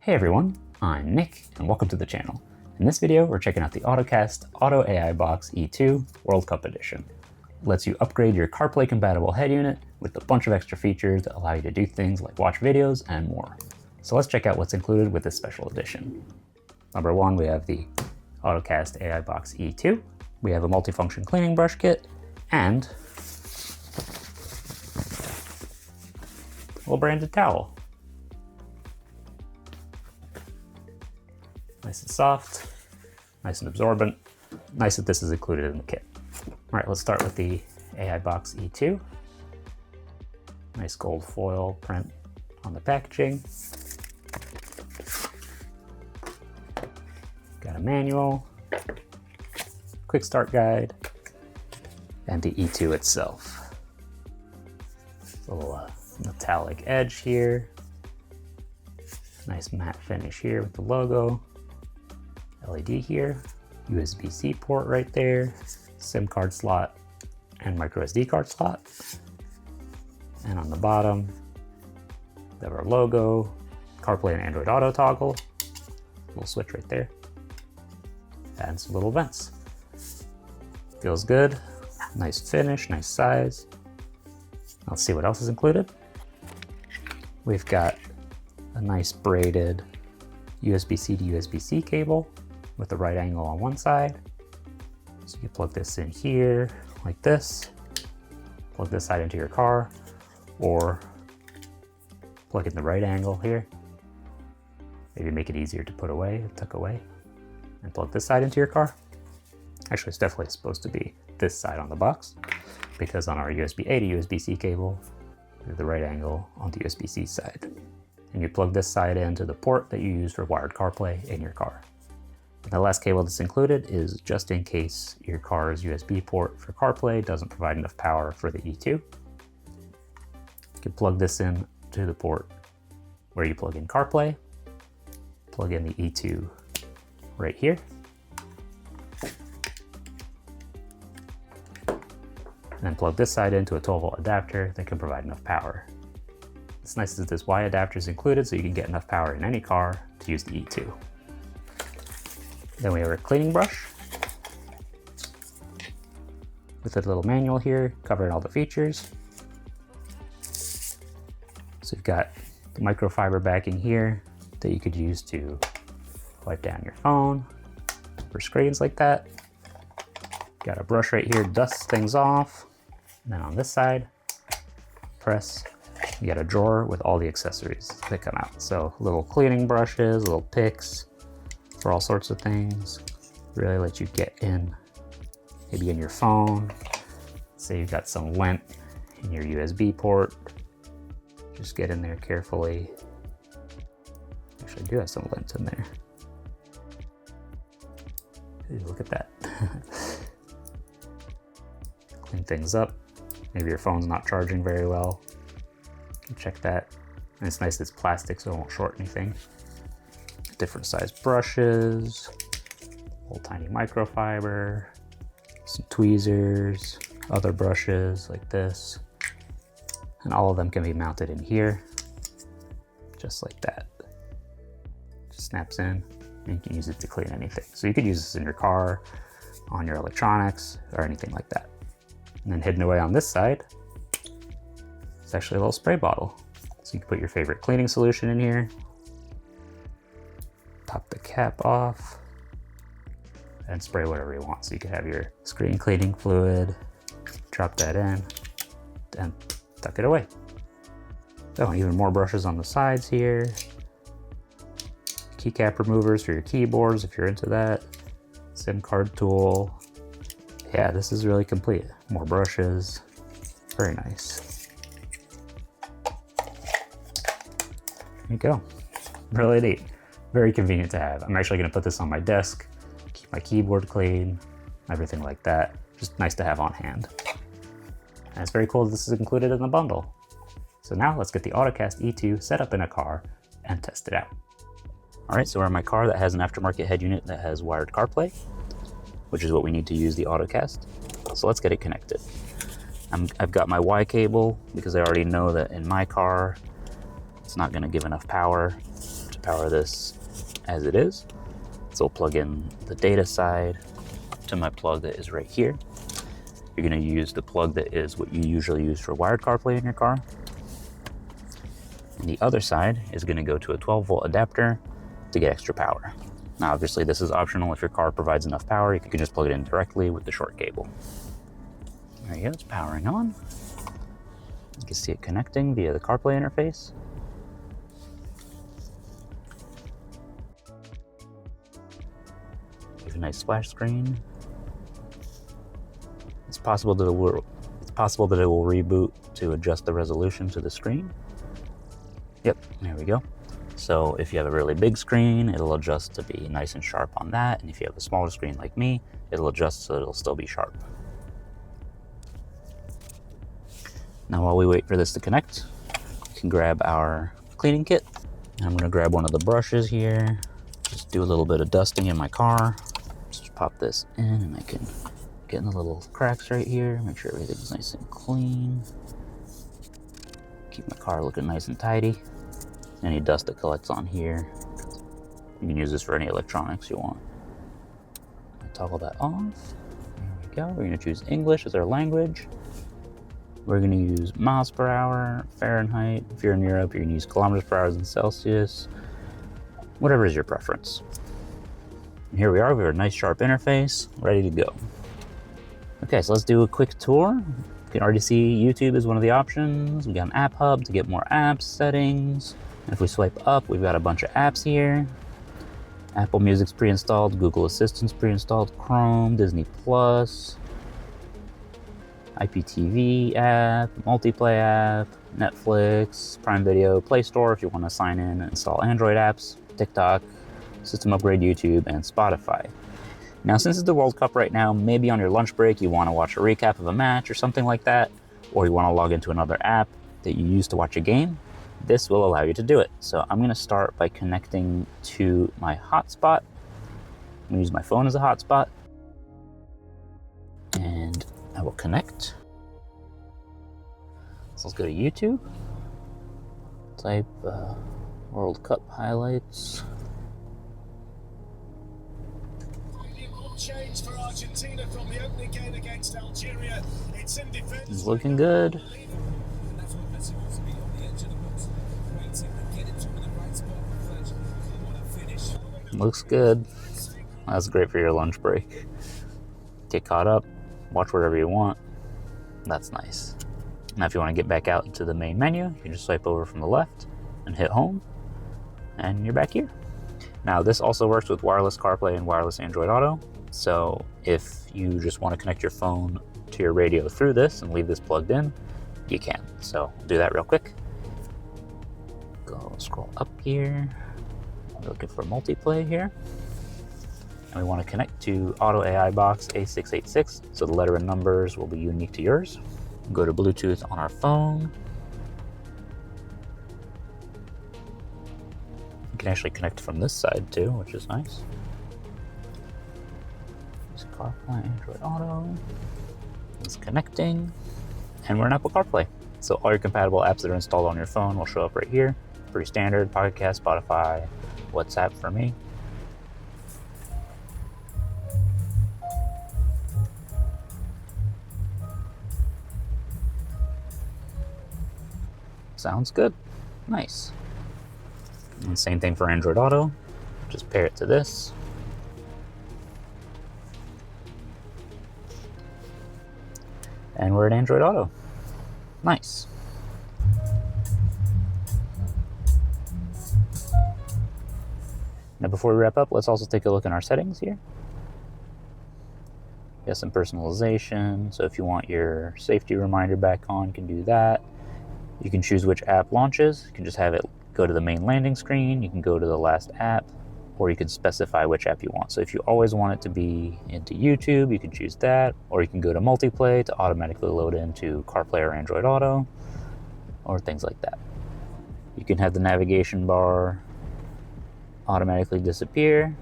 Hey everyone, I'm Nick and welcome to the channel. In this video, we're checking out the Ottocast Auto AI Box E2 World Cup Edition. It lets you upgrade your CarPlay compatible head unit with a bunch of extra features that allow you to do things like watch videos and more. So let's check out what's included with this special edition. Number one, we have the Ottocast AI Box E2. We have a multifunction cleaning brush kit and a little branded towel. Nice and soft, nice and absorbent. Nice that this is included in the kit. All right, let's start with the AI Box E2. Nice gold foil print on the packaging. Got a manual, quick start guide, and the E2 itself. A little metallic edge here. Nice matte finish here with the logo. LED here, USB-C port right there, SIM card slot and micro SD card slot. And on the bottom, we have our logo, CarPlay and Android Auto toggle, little switch right there, and some little vents. Feels good, nice finish, nice size. Let's see what else is included. We've got a nice braided USB-C to USB-C cable with the right angle on one side. So you can plug this in here like this, plug this side into your car, or plug in the right angle here. Maybe make it easier to put away, tuck away, and plug this side into your car. Actually, it's definitely supposed to be this side on the box because on our USB-A to USB-C cable, we have the right angle on the USB-C side. And you plug this side into the port that you use for wired CarPlay in your car. And the last cable that's included is just in case your car's USB port for CarPlay doesn't provide enough power for the E2. You can plug this in to the port where you plug in CarPlay, plug in the E2 right here. And then plug this side into a 12-volt adapter that can provide enough power. It's nice that this Y adapter is included so you can get enough power in any car to use the E2. Then we have our cleaning brush with a little manual here covering all the features. So you've got the microfiber backing here that you could use to wipe down your phone or screens like that. Got a brush right here to dust things off. And then on this side, press. You got a drawer with all the accessories that come out. So little cleaning brushes, little picks for all sorts of things. Really let you get in, maybe in your phone. Say you've got some lint in your USB port. Just get in there carefully. Actually, I do have some lint in there. Ooh, look at that. Clean things up. Maybe your phone's not charging very well. Check that. And it's nice it's plastic so it won't short anything. Different size brushes, little tiny microfiber, some tweezers, other brushes like this. And all of them can be mounted in here, just like that. Just snaps in and you can use it to clean anything. So you could use this in your car, on your electronics, or anything like that. And then hidden away on this side, it's actually a little spray bottle. So you can put your favorite cleaning solution in here, pop the cap off, and spray whatever you want. So you can have your screen cleaning fluid, drop that in, and tuck it away. Oh, even more brushes on the sides here. Keycap removers for your keyboards if you're into that. SIM card tool. Yeah, this is really complete. More brushes, very nice. There you go, really neat. Very convenient to have. I'm actually gonna put this on my desk, keep my keyboard clean, everything like that. Just nice to have on hand. And it's very cool that this is included in the bundle. So now let's get the Ottocast E2 set up in a car and test it out. All right, so we're in my car that has an aftermarket head unit that has wired CarPlay, which is what we need to use the Ottocast. So let's get it connected. I've got my Y cable because I already know that in my car, it's not gonna give enough power to power this as it is. So we'll plug in the data side to my plug that is right here. You're going to use the plug that is what you usually use for wired CarPlay in your car. And the other side is going to go to a 12-volt adapter to get extra power. Now, obviously, this is optional. If your car provides enough power, you can just plug it in directly with the short cable. There you go, it's powering on. You can see it connecting via the CarPlay interface. We have a nice splash screen. It's possible that it will reboot to adjust the resolution to the screen. Yep, there we go. So if you have a really big screen, it'll adjust to be nice and sharp on that. And if you have a smaller screen like me, it'll adjust so it'll still be sharp. Now while we wait for this to connect, we can grab our cleaning kit. And I'm gonna grab one of the brushes here, just do a little bit of dusting in my car. Just pop this in and I can get in the little cracks right here, make sure everything's nice and clean. Keep my car looking nice and tidy. Any dust that collects on here, you can use this for any electronics you want. Toggle that off. There we go. We're gonna choose English as our language. We're gonna use miles per hour, Fahrenheit. If you're in Europe, you're gonna use kilometers per hour in Celsius. Whatever is your preference. And here we are, we have a nice sharp interface, ready to go. Okay, so let's do a quick tour. You can already see YouTube is one of the options. We got an app hub to get more apps, settings. And if we swipe up, we've got a bunch of apps here. Apple Music's pre-installed, Google Assistant's pre-installed, Chrome, Disney Plus, IPTV app, Multiplay app, Netflix, Prime Video, Play Store if you want to sign in and install Android apps, TikTok, System Upgrade YouTube, and Spotify. Now, since it's the World Cup right now, maybe on your lunch break you want to watch a recap of a match or something like that, or you want to log into another app that you use to watch a game, this will allow you to do it. So I'm going to start by connecting to my hotspot. I'm going to use my phone as a hotspot. And I will connect. So let's go to YouTube. Type World Cup highlights. Change for Argentina from the opening game against Algeria. It's in defense. It's looking good. Looks good. That's great for your lunch break. Get caught up, watch whatever you want. That's nice. Now if you want to get back out into the main menu, you can just swipe over from the left and hit home, and you're back here. Now this also works with wireless CarPlay and wireless Android Auto. So if you just want to connect your phone to your radio through this and leave this plugged in, you can. So do that real quick. Go scroll up here. We're looking for multiplay here. And we want to connect to Auto AI box A686. So the letter and numbers will be unique to yours. Go to Bluetooth on our phone. You can actually connect from this side too, which is nice. It's CarPlay, Android Auto. It's connecting. And we're in Apple CarPlay. So all your compatible apps that are installed on your phone will show up right here. Pretty standard, Podcast, Spotify, WhatsApp for me. Sounds good. Nice. And same thing for Android Auto. Just pair it to this. And we're at Android Auto. Nice. Now before we wrap up, let's also take a look in our settings here. We have some personalization. So if you want your safety reminder back on, you can do that. You can choose which app launches. You can just have it go to the main landing screen. You can go to the last app, or you can specify which app you want. So if you always want it to be into YouTube, you can choose that, or you can go to Multiplay to automatically load into CarPlay or Android Auto, or things like that. You can have the navigation bar automatically disappear.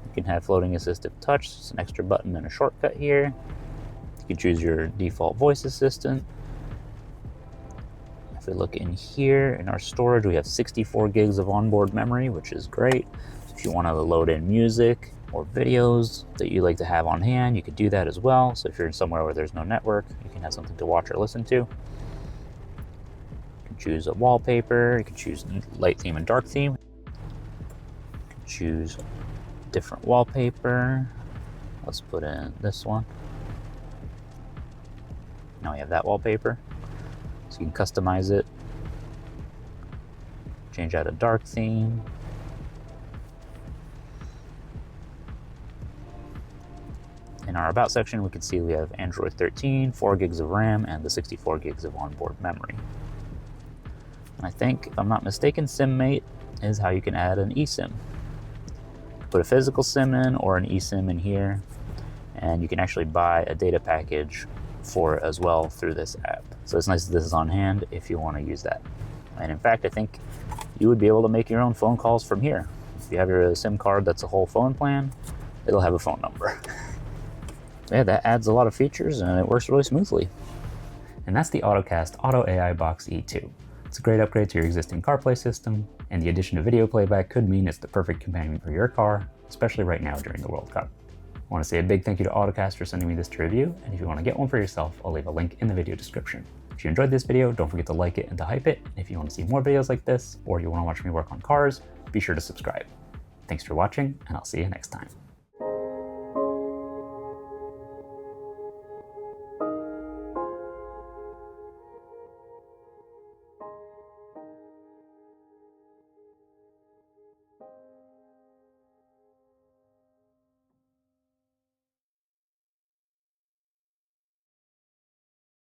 You can have floating assistive touch. It's an extra button and a shortcut here. You can choose your default voice assistant. If If we look in here in our storage, we have 64 gigs of onboard memory, which is great. If you want to load in music or videos that you like to have on hand, you could do that as well. So if you're in somewhere where there's no network, you can have something to watch or listen to. You can choose a wallpaper, you can choose light theme and dark theme. You can choose different wallpaper. Let's put in this one. Now we have that wallpaper. So you can customize it. Change out a dark theme. In our About section, we can see we have Android 13, 4 gigs of RAM, and the 64 gigs of onboard memory. And I think, if I'm not mistaken, SimMate is how you can add an eSIM. Put a physical SIM in or an eSIM in here, and you can actually buy a data package for it as well through this app. So it's nice that this is on hand if you want to use that. And in fact, I think you would be able to make your own phone calls from here. If you have your SIM card that's a whole phone plan, it'll have a phone number. Yeah, that adds a lot of features and it works really smoothly. And that's the Ottocast Auto AI Box E2. It's a great upgrade to your existing CarPlay system, and the addition of video playback could mean it's the perfect companion for your car, especially right now during the World Cup. I want to say a big thank you to Ottocast for sending me this to review, and if you want to get one for yourself, I'll leave a link in the video description. If you enjoyed this video, don't forget to like it and to hype it. And if you want to see more videos like this, or you want to watch me work on cars, be sure to subscribe. Thanks for watching, and I'll see you next time.